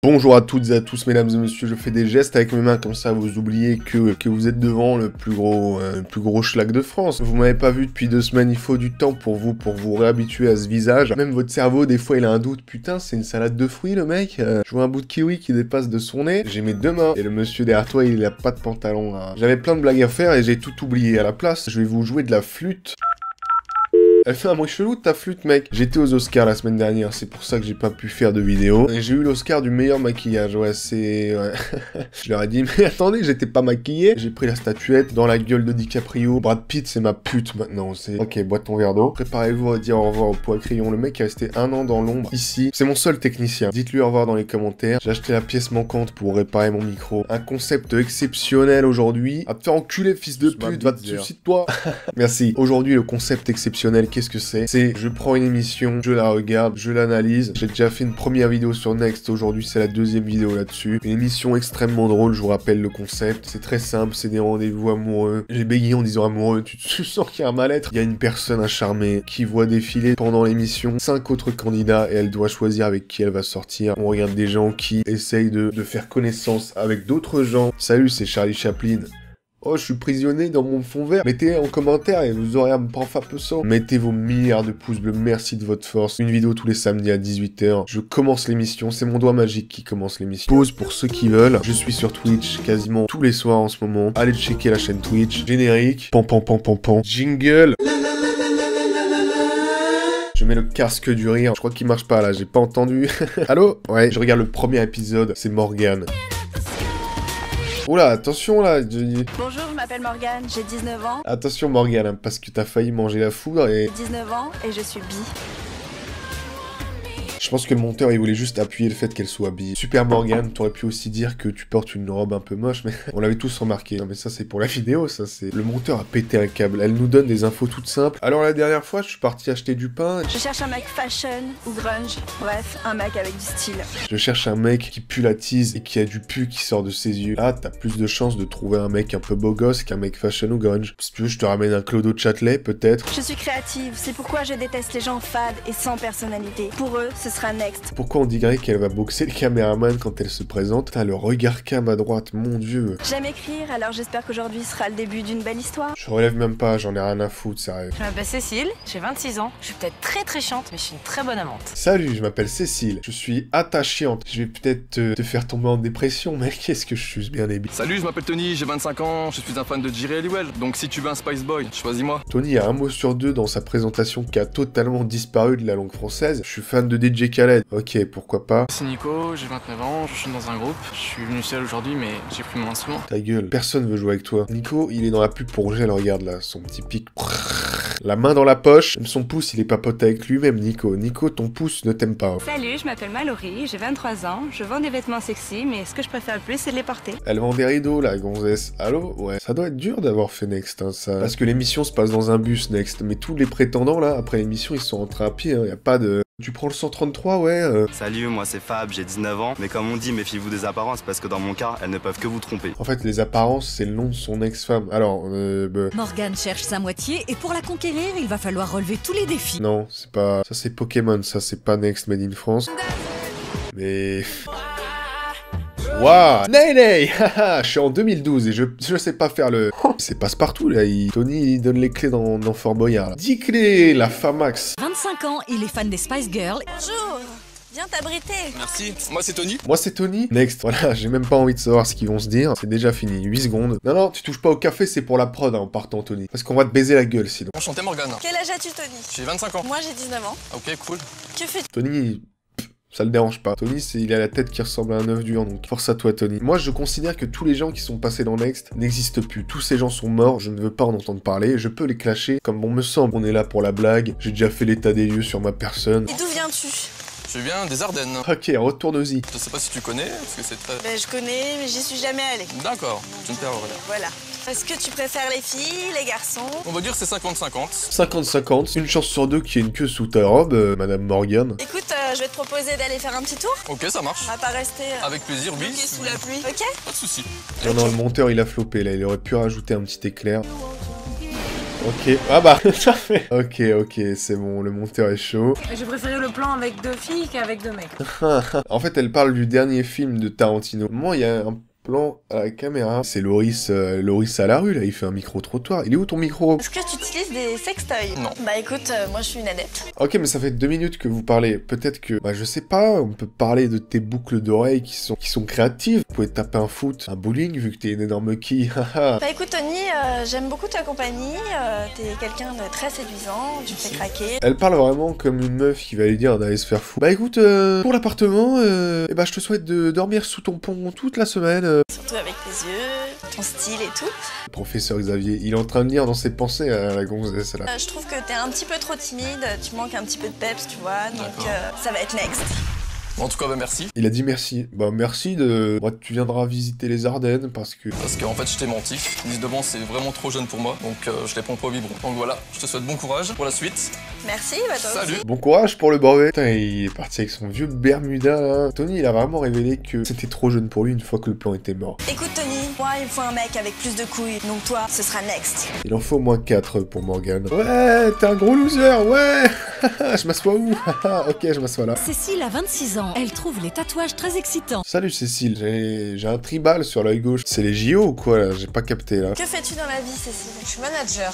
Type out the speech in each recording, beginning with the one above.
Bonjour à toutes et à tous, mesdames et messieurs, je fais des gestes avec mes mains comme ça, vous oubliez que vous êtes devant le plus gros schlag de France. Vous m'avez pas vu depuis 2 semaines, il faut du temps pour vous réhabituer à ce visage. Même votre cerveau, des fois, il a un doute, putain, c'est une salade de fruits, le mec. Je vois un bout de kiwi qui dépasse de son nez, j'ai mes 2 mains, et le monsieur derrière toi, il a pas de pantalon, là. J'avais plein de blagues à faire et j'ai tout oublié. À la place, je vais vous jouer de la flûte. Elle fait un bruit chelou de ta flûte, mec. J'étais aux Oscars la semaine dernière, c'est pour ça que j'ai pas pu faire de vidéo. Et j'ai eu l'Oscar du meilleur maquillage, ouais, c'est... Ouais. Je leur ai dit, mais attendez, j'étais pas maquillé. J'ai pris la statuette dans la gueule de DiCaprio. Brad Pitt, c'est ma pute maintenant, c'est... Ok, bois ton verre d'eau. Préparez-vous à dire au revoir au poids crayon. Le mec est resté 1 an dans l'ombre, ici. C'est mon seul technicien. Dites-lui au revoir dans les commentaires. J'ai acheté la pièce manquante pour réparer mon micro. Un concept exceptionnel aujourd'hui. À te faire enculer, fils de pute, va te suicider toi. Merci. Aujourd'hui, le concept exceptionnel, qu'est-ce que c'est? C'est je prends une émission, je la regarde, je l'analyse. J'ai déjà fait une première vidéo sur Next, aujourd'hui c'est la 2e vidéo là-dessus. Une émission extrêmement drôle, je vous rappelle le concept. C'est très simple, c'est des rendez-vous amoureux. J'ai bégayé en disant amoureux, tu sens qu'il y a un mal-être. Il y a une personne à charmer qui voit défiler pendant l'émission 5 autres candidats et elle doit choisir avec qui elle va sortir. On regarde des gens qui essayent de faire connaissance avec d'autres gens. Salut, c'est Charlie Chaplin. Oh, je suis prisonnier dans mon fond vert. Mettez en commentaire et vous aurez un prof peu. Mettez vos milliards de pouces bleus, merci de votre force. Une vidéo tous les samedis à 18 h. Je commence l'émission, c'est mon doigt magique qui commence l'émission. Pause pour ceux qui veulent. Je suis sur Twitch quasiment tous les soirs en ce moment. Allez checker la chaîne Twitch. Générique. Pan pan pan pan pan. Jingle. Je mets le casque du rire. Je crois qu'il marche pas là, j'ai pas entendu. Allô? Ouais, je regarde le premier épisode, c'est Morgane. Oula, attention là. Bonjour, je m'appelle Morgane, j'ai 19 ans. Attention Morgane, hein, parce que t'as failli manger la foudre et... 19 ans et je suis bi. Je pense que le monteur, il voulait juste appuyer le fait qu'elle soit bi. Super Morgane, t'aurais pu aussi dire que tu portes une robe un peu moche, mais on l'avait tous remarqué. Non mais ça, c'est pour la vidéo, ça c'est... Le monteur a pété un câble, elle nous donne des infos toutes simples. Alors la dernière fois, je suis parti acheter du pain. Je cherche un mec fashion ou grunge, bref, un mec avec du style. Je cherche un mec qui pue la tease et qui a du pu qui sort de ses yeux. Là, t'as plus de chances de trouver un mec un peu beau gosse qu'un mec fashion ou grunge. Si tu veux, je te ramène un Clodo Châtelet, peut-être. Je suis créative, c'est pourquoi je déteste les gens fades et sans personnalité. Pour eux, ce sera Next. Pourquoi on dirait qu'elle va boxer le caméraman quand elle se présente? T'as le regard cam à droite, mon dieu. J'aime écrire, alors j'espère qu'aujourd'hui sera le début d'une belle histoire. Je relève même pas, j'en ai rien à foutre, sérieux. Je m'appelle Cécile, j'ai 26 ans, je suis peut-être très chiante, mais je suis une très bonne amante. Salut, je m'appelle Cécile, je suis attachante. Je vais peut-être te faire tomber en dépression, mais qu'est-ce que je suis bien débile. Salut, je m'appelle Tony, j'ai 25 ans, je suis un fan de Jerry Halliwell, donc si tu veux un Spice Boy, choisis-moi. Tony a un mot sur 2 dans sa présentation qui a totalement disparu de la langue française. Je suis fan de DJ Khaled. Ok, pourquoi pas. C'est Nico, j'ai 29 ans, je chante dans un groupe. Je suis venu seul aujourd'hui, mais j'ai pris mon instrument. Ta gueule, personne veut jouer avec toi. Nico, il est dans la pub pour gel, regarde là, son petit pic. La main dans la poche, même son pouce, il est pas pote avec lui-même, Nico. Nico, ton pouce ne t'aime pas. Salut, je m'appelle Mallory, j'ai 23 ans, je vends des vêtements sexy, mais ce que je préfère le plus, c'est de les porter. Elle vend des rideaux, la gonzesse. Allô? Ouais. Ça doit être dur d'avoir fait Next, hein, ça. Parce que l'émission se passe dans un bus, Next. Mais tous les prétendants, là, après l'émission, ils sont rentrés à pied, hein. Y a pas de... Tu prends le 133, ouais. Salut, moi c'est Fab, j'ai 19 ans, mais comme on dit, méfiez-vous des apparences parce que dans mon cas, elles ne peuvent que vous tromper. En fait, les apparences, c'est le nom de son ex-femme. Alors, Morgane cherche sa moitié et pour la conquérir, il va falloir relever tous les défis. Non, c'est pas... Ça, c'est Pokémon, ça, c'est pas Next Made in France. Mais... Waouh, Nay, haha, je suis en 2012 et je sais pas faire le... C'est passe-partout, là, Tony, il donne les clés dans Fort Boyard, là. 10 clés, la Famax. 25 ans, il est fan des Spice Girls. Bonjour, viens t'abriter. Merci, moi c'est Tony. Moi c'est Tony. Next, voilà, j'ai même pas envie de savoir ce qu'ils vont se dire. C'est déjà fini, 8 secondes. Non, tu touches pas au café, c'est pour la prod, hein, en partant, Tony. Parce qu'on va te baiser la gueule, sinon. Enchanté Morgane. Quel âge as-tu, Tony? J'ai 25 ans. Moi j'ai 19 ans. Ok, cool. Que fais-tu? Tony... Ça le dérange pas. Tony, il a la tête qui ressemble à un œuf dur, donc force à toi, Tony. Moi, je considère que tous les gens qui sont passés dans Next n'existent plus. Tous ces gens sont morts, je ne veux pas en entendre parler. Je peux les clasher comme bon me semble. On est là pour la blague. J'ai déjà fait l'état des lieux sur ma personne. Et d'où viens-tu? Je viens des Ardennes. Ok, retourne-y. Je sais pas si tu connais, parce que c'est très... Ben je connais, mais j'y suis jamais allée. D'accord, tu me perds rien. Voilà. Est-ce que tu préfères les filles, les garçons? On va dire c'est 50-50. 50-50, une chance sur 2 qu'il y ait une queue sous ta robe, Madame Morgane. Écoute, je vais te proposer d'aller faire un petit tour. Ok, ça marche. On va pas rester Avec plaisir, oui. bloqués sous la pluie, ok? Pas de soucis. Non, le monteur, il a flopé, là. Il aurait pu rajouter un petit éclair. Ok, ah bah, ça fait. Ok, c'est bon, le monteur est chaud. J'ai préféré le plan avec 2 filles qu'avec 2 mecs. En fait, elle parle du dernier film de Tarantino. Moi, il y a un plan à la caméra. C'est Loris à la rue, là, il fait un micro-trottoir. Il est où ton micro? Est-ce que tu utilises des sextoys? Non. Bah écoute, moi je suis une adepte. Ok, mais ça fait 2 minutes que vous parlez. Peut-être que, bah je sais pas, on peut parler de tes boucles d'oreilles qui sont créatives. Vous pouvez taper un foot, un bowling, vu que t'es une énorme quille. Bah écoute Tony, j'aime beaucoup ta compagnie, t'es quelqu'un de très séduisant, tu me fais craquer. Elle parle vraiment comme une meuf qui va lui dire d'aller se faire foutre. Bah écoute, pour l'appartement, eh bah je te souhaite de dormir sous ton pont toute la semaine. Surtout avec tes yeux, ton style et tout. Professeur Xavier, il est en train de lire dans ses pensées à la gonzesse là. Je trouve que t'es un petit peu trop timide, tu manques un petit peu de peps, tu vois, donc ça va être next. Bon, en tout cas, bah merci. Il a dit merci. Bah merci de... Bah, tu viendras visiter les Ardennes parce que... Parce qu'en fait, je t'ai menti. 19 ans, c'est vraiment trop jeune pour moi. Donc, je les prends pas au biberon. Donc voilà, je te souhaite bon courage pour la suite. Merci, bah toi Salut. aussi. Bon courage pour le brevet. Putain, il est parti avec son vieux Bermuda là. Tony, il a vraiment révélé que c'était trop jeune pour lui une fois que le plan était mort. Écoute Tony, moi il me faut un mec avec plus de couilles, donc toi, ce sera next. Il en faut au moins 4 pour Morgane. Ouais, t'es un gros loser, ouais. Je m'assois où? Ok, je m'assois là. Cécile a 26 ans. Elle trouve les tatouages très excitants. Salut Cécile, j'ai un tribal sur l'œil gauche. C'est les JO ou quoi là? J'ai pas capté là. Que fais-tu dans la vie Cécile? Je suis manager.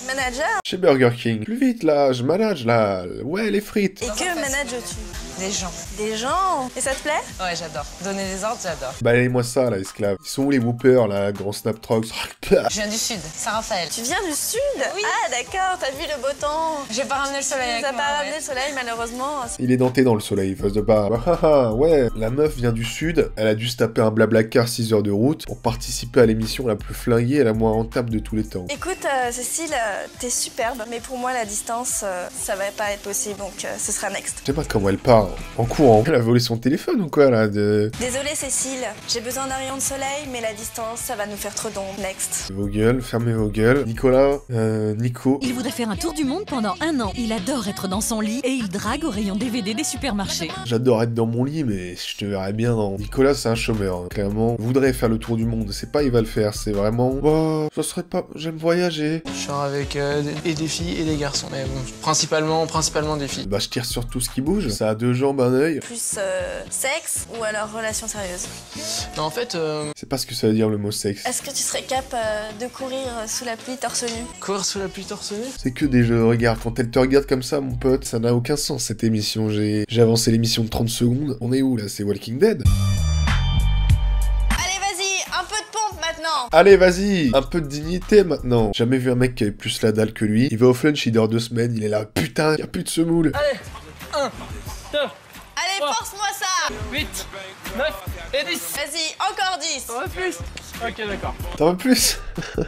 Manager? Chez Burger King. Plus vite là, je manage là. Ouais, les frites. Et que manages-tu? Des gens. Des gens? Et ça te plaît? Ouais, j'adore. Donner des ordres, j'adore. Balayez-moi ça là, esclave. Ils sont où les whoopers là, grand snap trucks? Je viens du sud, Saint-Raphaël. Tu viens du sud? Oui. Ah d'accord, t'as vu le beau temps. J'ai pas ramené le soleil avec T'as moi. pas ouais. ramené le soleil malheureusement. Il est denté dans le soleil, face de pas. Ouais, la meuf vient du sud, elle a dû se taper un blablacar 6 heures de route pour participer à l'émission la plus flinguée et la moins rentable de tous les temps. Écoute Cécile, t'es superbe, mais pour moi la distance, ça va pas être possible, donc ce sera next. Je sais pas comment elle part, en courant. Elle a volé son téléphone ou quoi là de... Désolée Cécile, j'ai besoin d'un rayon de soleil, mais la distance, ça va nous faire trop d'ombre. Next. Vos gueules, fermez vos gueules. Nicolas, Nico. Il voudrait faire un tour du monde pendant 1 an. Il adore être dans son lit et il drague au rayon DVD des supermarchés. J'adore être dans mon lit, mais je te verrais bien dans... Nicolas, c'est un chômeur, hein. Clairement. Voudrait faire le tour du monde, c'est pas il va le faire, c'est vraiment... Bah, ça serait pas... J'aime voyager. Je sors avec et des filles et des garçons, mais bon, principalement des filles. Bah, je tire sur tout ce qui bouge. Ça a 2 jambes, un œil. Plus sexe ou alors relation sérieuse. Non, en fait, C'est pas ce que ça veut dire le mot sexe. Est-ce que tu serais cap de courir sous la pluie torse nu? courir sous la pluie torse nu. C'est que des jeux de regard. Quand elle te regarde comme ça, mon pote, ça n'a aucun sens cette émission. J'ai avancé l'émission de 30 secondes. On est où là? C'est Walking Dead? Allez vas-y, un peu de pompe maintenant. Allez, vas-y! Un peu de dignité maintenant. Jamais vu un mec qui avait plus la dalle que lui. Il va au flunch, il dort 2 semaines, il est là. Putain, y a plus de semoule. Allez, 1, 2, Allez, force-moi ça. 8, 9 et 10. Vas-y, encore 10. On va plus. Ok, d'accord. T'en veux plus?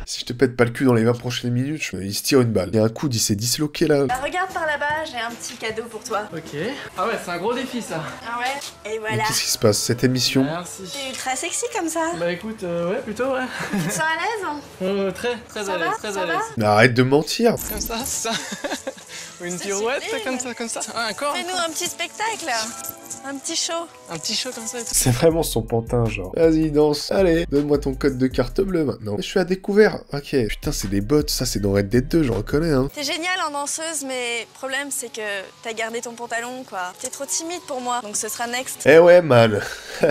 Si je te pète pas le cul dans les 20 prochaines minutes, il se tire une balle. Il y a un coude, il s'est disloqué là. Bah, regarde par là-bas, j'ai un petit cadeau pour toi. Ok. Ah ouais, c'est un gros défi ça. Ah ouais? Et Mais voilà. qu'est-ce qui se passe? Cette émission, Merci. T'es ultra sexy comme ça. Bah écoute, ouais, plutôt, ouais. Tu te sens à l'aise? Très Ça à l'aise, va très Ça à va l'aise. mais arrête de mentir. Comme ça, c'est ça. Ou une Ça pirouette, sublime. comme ça. Ah, encore. Fais-nous un petit spectacle. Un petit show. Un petit show comme ça et tout. C'est vraiment son pantin, genre. Vas-y, danse. Allez, donne-moi ton code de carte bleue maintenant. Je suis à découvert. Ok. Putain, c'est des bots. Ça, c'est dans Red Dead 2, je reconnais, hein. T'es génial en danseuse, mais le problème c'est que t'as gardé ton pantalon, quoi. T'es trop timide pour moi, donc ce sera next. Eh ouais, man.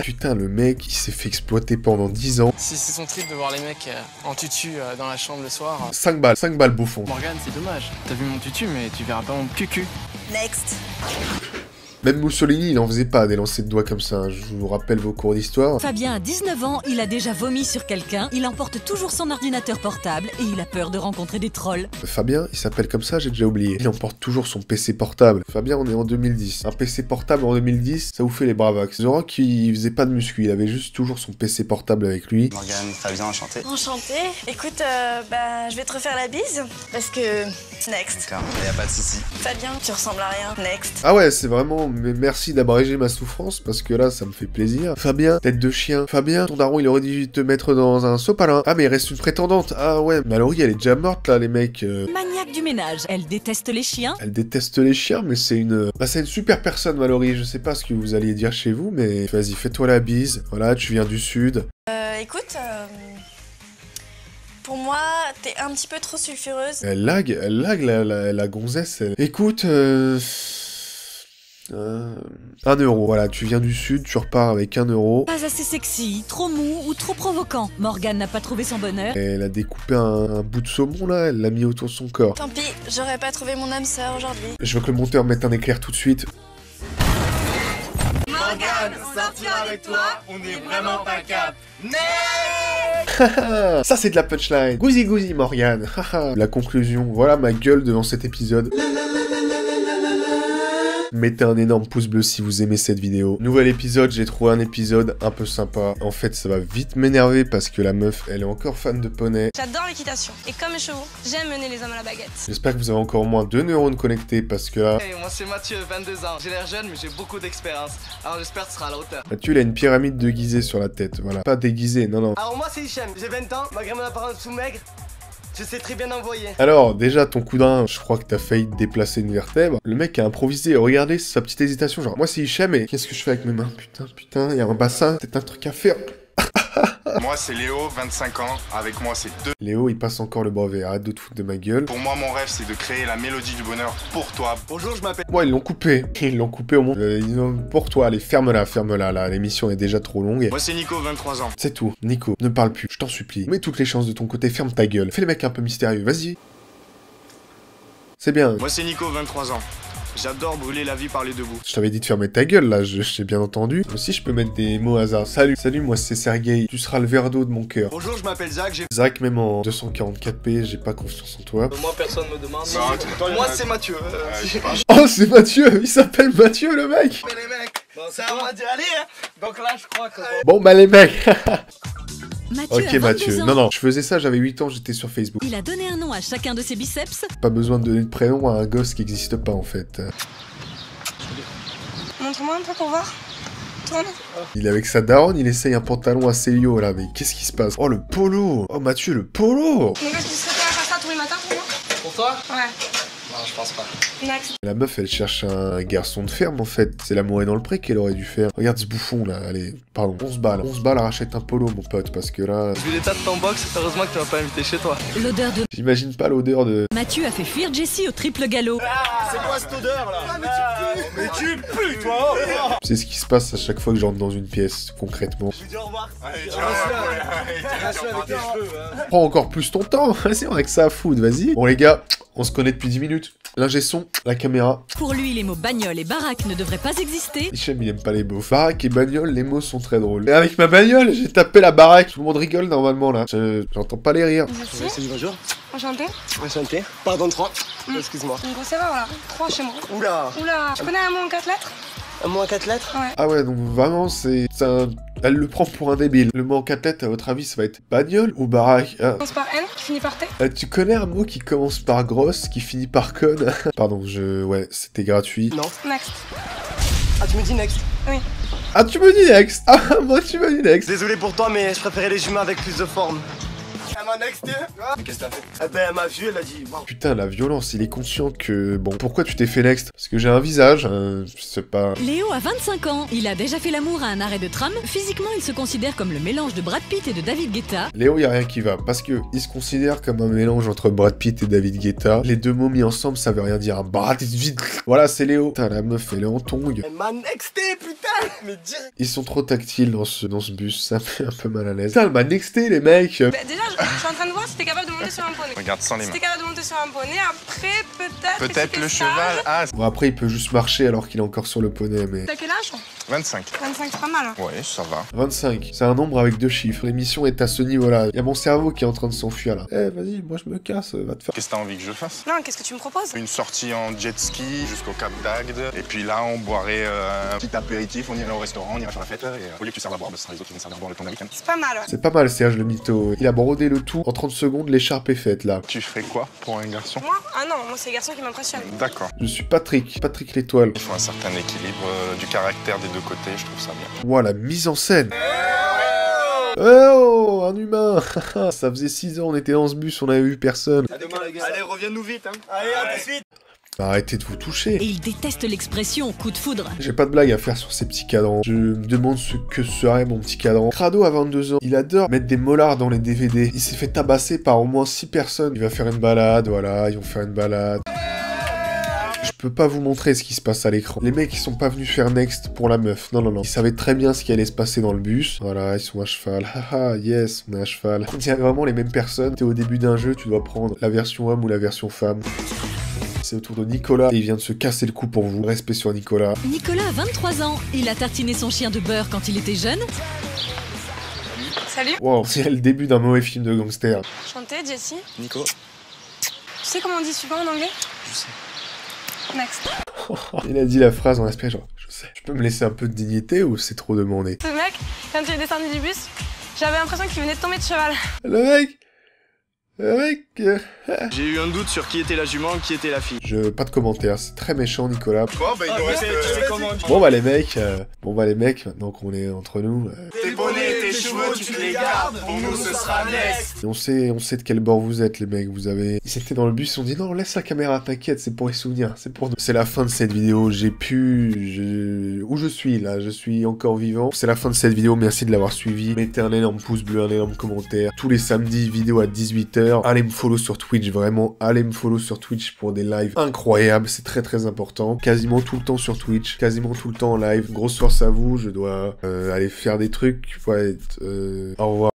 Putain, le mec, il s'est fait exploiter pendant 10 ans. Si c'est son trip de voir les mecs en tutu dans la chambre le soir. 5 balles, bouffon. Morgane, c'est dommage. T'as vu mon tutu, mais tu verras pas mon cucu. Next. Même Mussolini, il en faisait pas des lancers de doigts comme ça, hein. Je vous rappelle vos cours d'histoire. Fabien a 19 ans, il a déjà vomi sur quelqu'un, il emporte toujours son ordinateur portable et il a peur de rencontrer des trolls. Fabien, il s'appelle comme ça, j'ai déjà oublié. Il emporte toujours son PC portable. Fabien, on est en 2010. Un PC portable en 2010, ça vous fait les bravax. The Rock, il faisait pas de muscu, il avait juste toujours son PC portable avec lui. Morgane, Fabien, enchanté. Enchantée. Écoute, bah, je vais te refaire la bise, parce que... Next. D'accord, y a pas de souci. Fabien, tu ressembles à rien. Next. Ah ouais, c'est vraiment... Mais merci d'abréger ma souffrance, parce que là, ça me fait plaisir. Fabien, tête de chien. Fabien, ton daron, il aurait dû te mettre dans un sopalin. Ah, mais il reste une prétendante. Ah ouais, Mallory, elle est déjà morte, là, les mecs. Maniaque du ménage, elle déteste les chiens. Elle déteste les chiens, mais c'est une... Bah, c'est une super personne, Mallory. Je sais pas ce que vous alliez dire chez vous, mais... Vas-y, fais-toi la bise. Voilà, tu viens du sud. Écoute... Pour moi, t'es un petit peu trop sulfureuse. Elle lag la gonzesse. Écoute, 1 euro. Voilà, tu viens du sud, tu repars avec 1 euro. Pas assez sexy, trop mou ou trop provoquant. Morgane n'a pas trouvé son bonheur. Elle a découpé un bout de saumon là, elle l'a mis autour de son corps. Tant pis, j'aurais pas trouvé mon âme sœur aujourd'hui. Je veux que le monteur mette un éclair tout de suite. Morgane, sortir avec toi, on est vraiment pas cap. Ça c'est de la punchline. Gouzi gouzi Morgane. La conclusion, voilà ma gueule devant cet épisode. Mettez un énorme pouce bleu si vous aimez cette vidéo. Nouvel épisode, j'ai trouvé un épisode un peu sympa. En fait, ça va vite m'énerver parce que la meuf, elle est encore fan de poney. J'adore l'équitation. Et comme les chevaux, j'aime mener les hommes à la baguette. J'espère que vous avez encore au moins 2 neurones connectés parce que là... Hey, moi c'est Mathieu, 22 ans. J'ai l'air jeune mais j'ai beaucoup d'expérience. Alors j'espère que tu seras à la hauteur. Mathieu, il a une pyramide déguisée sur la tête, voilà. Pas déguisée, non, non. Alors moi c'est Hichem, j'ai 20 ans, malgré mon apparence sous maigre. Je sais très bien envoyer. Alors, déjà, ton coup d'un, je crois que t'as failli déplacer une vertèbre. Le mec a improvisé, regardez sa petite hésitation, genre, moi c'est Hichem, mais qu'est-ce que je fais avec mes mains? Putain, il y a un bassin, peut-être un truc à faire. Moi c'est Léo, 25 ans, avec moi c'est 2. Léo, il passe encore le brevet, arrête de te foutre de ma gueule. Pour moi mon rêve c'est de créer la mélodie du bonheur pour toi. Bonjour, je m'appelle... Moi, ils l'ont coupé au monde. Pour toi, allez, ferme-la, là, l'émission est déjà trop longue. Moi c'est Nico, 23 ans. C'est tout, Nico, ne parle plus, je t'en supplie. Mets toutes les chances de ton côté, ferme ta gueule. Fais le mec un peu mystérieux, vas-y. C'est bien. Moi c'est Nico, 23 ans. J'adore brûler la vie par les deux bouts. Je t'avais dit de fermer ta gueule, là, j'ai bien entendu. Aussi, je peux mettre des mots hasard. Salut, moi c'est Sergueï. Tu seras le verre d'eau de mon cœur. Bonjour, je m'appelle Zach, j'ai... Zach, même en 244p, j'ai pas confiance en toi. Moi personne me demande. Moi c'est Mathieu. Oh, c'est Mathieu. Il s'appelle Mathieu, le mec. Mais les mecs, ça m'a dit aller, hein. Donc là, je crois que... Bon, bah les mecs. Mathieu Ok, a 22 Mathieu. ans. Non, je faisais ça, j'avais 8 ans, j'étais sur Facebook. Il a donné un nom à chacun de ses biceps. Pas besoin de donner de prénom à un gosse qui existe pas, en fait. Montre-moi un peu pour voir. Tourne. Il est avec sa daronne, il essaye un pantalon assez yo, là, mais qu'est-ce qui se passe? Oh, le polo. Oh, Mathieu, le polo. Donc est-ce que tu serais prêt à faire ça tous les matins pour moi? Pour toi? Ouais. Non, je pense pas. Next. La meuf, elle cherche un garçon de ferme, en fait. C'est l'amour est dans le pré qu'elle aurait dû faire. Regarde ce bouffon, là. Allez, pardon, 11 balles. 11 balles, rachète un polo, mon pote, parce que là... Vu l'état de ton box, heureusement que tu m'as pas invité chez toi. L'odeur de J'imagine pas l'odeur de... Mathieu a fait fuir Jessie au triple galop. C'est quoi cette odeur là? Mais tu pues toi. C'est ce qui se passe à chaque fois que j'entre dans une pièce, concrètement. Je lui dis au revoir. Prends encore plus ton temps. Vas-y, on a que ça à foutre, vas-y. Bon, les gars, on se connaît depuis 10 minutes. L'ingé son, la caméra. Pour lui, les mots bagnole et baraque ne devraient pas exister. Hichem, il aime pas les mots. Baraque et bagnole, les mots sont très drôles. Et avec ma bagnole, j'ai tapé la baraque. Tout le monde rigole normalement, là. J'entends pas les rires. Merci. Bonjour. Enchanté. Enchanté. Pardon, 3. Excuse-moi. Une grosse erreur là. 3 chez moi. Oula. Oula. Tu connais un mot en 4 lettres? Un mot à 4 lettres? Ouais. Ah ouais, donc vraiment, c'est un... Elle le prend pour un débile. Le mot en 4 lettres, à votre avis, ça va être bagnole ou baraque? Ah. Commence par N, qui finit par T. Tu connais un mot qui commence par grosse, qui finit par conne? Pardon, ouais, c'était gratuit. Non. Next. Ah, tu me dis next? Oui. Ah, tu me dis next. Ah, moi, tu me dis next. Désolé pour toi, mais je préférais les humains avec plus de forme. Elle m'a nexté. Qu'est-ce que t'as fait? Eh ben, elle m'a vu, elle a dit... Wow. Putain, la violence, il est conscient que... Bon, pourquoi tu t'es fait next? Parce que j'ai un visage, je sais pas... Léo a 25 ans. Il a déjà fait l'amour à un arrêt de tram. Physiquement, il se considère comme le mélange de Brad Pitt et de David Guetta. Léo, y a rien qui va, parce que il se considère comme un mélange entre Brad Pitt et David Guetta. Les deux mots mis ensemble, ça veut rien dire. Brad Pitt, vite. Voilà, c'est Léo. Putain, la meuf, elle est en tongue. Elle m'a nexté, putain. Mais direct. Ils sont trop tactiles dans ce bus, ça me fait un peu mal à l'aise. Putain, elle m'a nexté, les mecs. Bah, déjà, je suis en train de voir si t'es capable de monter sur un poney. Regarde sans les Si mains. t'es capable de monter sur un poney, après, peut-être... Peut-être le cheval. Ah, Bon, après, il peut juste marcher alors qu'il est encore sur le poney, mais... T'as quel âge? 25. 25, c'est pas mal. Hein. Ouais, ça va. 25, c'est un nombre avec 2 chiffres. L'émission est à ce niveau-là. Y a mon cerveau qui est en train de s'enfuir, là. Eh, vas-y, moi, je me casse, va te faire... Qu'est-ce que t'as envie que je fasse? Non, qu'est-ce que tu me proposes? Une sortie en jet ski jusqu'au Cap d'Agde. Et puis là, on boirait un petit apéritif, on irait au restaurant, on irait faire la fête. Et au lieu que tu serves à boire, ce sera les autres qui vont servir à boire le ton week-end. C'est pas mal. Ouais. C'est pas mal, Serge, le mytho. Il a brodé le tout. En 30 secondes, l'écharpe est faite, là. Tu ferais quoi pour un garçon? Moi? Ah non, moi c'est les garçons qui m'impressionnent. D'accord. Je suis Patrick l'étoile. Il faut un certain équilibre du caractère des deux côtés, je trouve ça bien. Ouah, la mise en scène. Oh, un humain. Ça faisait 6 ans, on était dans ce bus, on avait vu personne. À demain, les gars. Allez, reviens-nous vite, hein. Allez, à tout de suite. Arrêtez de vous toucher. Et il déteste l'expression coup de foudre. J'ai pas de blague à faire sur ces petits cadrans. Je me demande ce que serait mon petit cadran. Crado a 22 ans. Il adore mettre des molars dans les DVD. Il s'est fait tabasser par au moins 6 personnes. Il va faire une balade, voilà, ils vont faire une balade. Je peux pas vous montrer ce qui se passe à l'écran. Les mecs, ils sont pas venus faire next pour la meuf. Non, non, non. Ils savaient très bien ce qui allait se passer dans le bus. Voilà, ils sont à cheval. Haha, yes, on est à cheval. On dirait vraiment les mêmes personnes. T'es au début d'un jeu, tu dois prendre la version homme ou la version femme. C'est au tour de Nicolas et il vient de se casser le cou pour vous. Respect sur Nicolas. Nicolas a 23 ans. Il a tartiné son chien de beurre quand il était jeune. Salut. Wow, c'est le début d'un mauvais film de gangster. Chanté, Jessie. Nico. Tu sais comment on dit suivant en anglais? Je sais. Next. Il a dit la phrase en respect genre, je sais. Tu peux me laisser un peu de dignité ou c'est trop demandé? Ce mec, quand il est descendu du bus, j'avais l'impression qu'il venait de tomber de cheval. Le mec, J'ai eu un doute sur qui était la jument, qui était la fille. pas de commentaires, c'est très méchant Nicolas. Bon, bah, il nous reste... Bon bah les mecs, maintenant qu'on est entre nous... Tes bonnets, tes cheveux, tu te les gardes. Pour nous, ce sera next. On sait de quel bord vous êtes les mecs, vous avez... Ils étaient dans le bus, ils ont dit non, laisse la caméra, t'inquiète, c'est pour les souvenirs, c'est pour nous. C'est la fin de cette vidéo, où je suis là, je suis encore vivant. C'est la fin de cette vidéo, merci de l'avoir suivi. Mettez un énorme pouce bleu, un énorme commentaire. Tous les samedis, vidéo à 18h. Allez me follow sur Twitch, vraiment, allez me follow sur Twitch pour des lives incroyables, c'est très très important. Quasiment tout le temps sur Twitch, quasiment tout le temps en live. Grosse force à vous, je dois aller faire des trucs. Au revoir.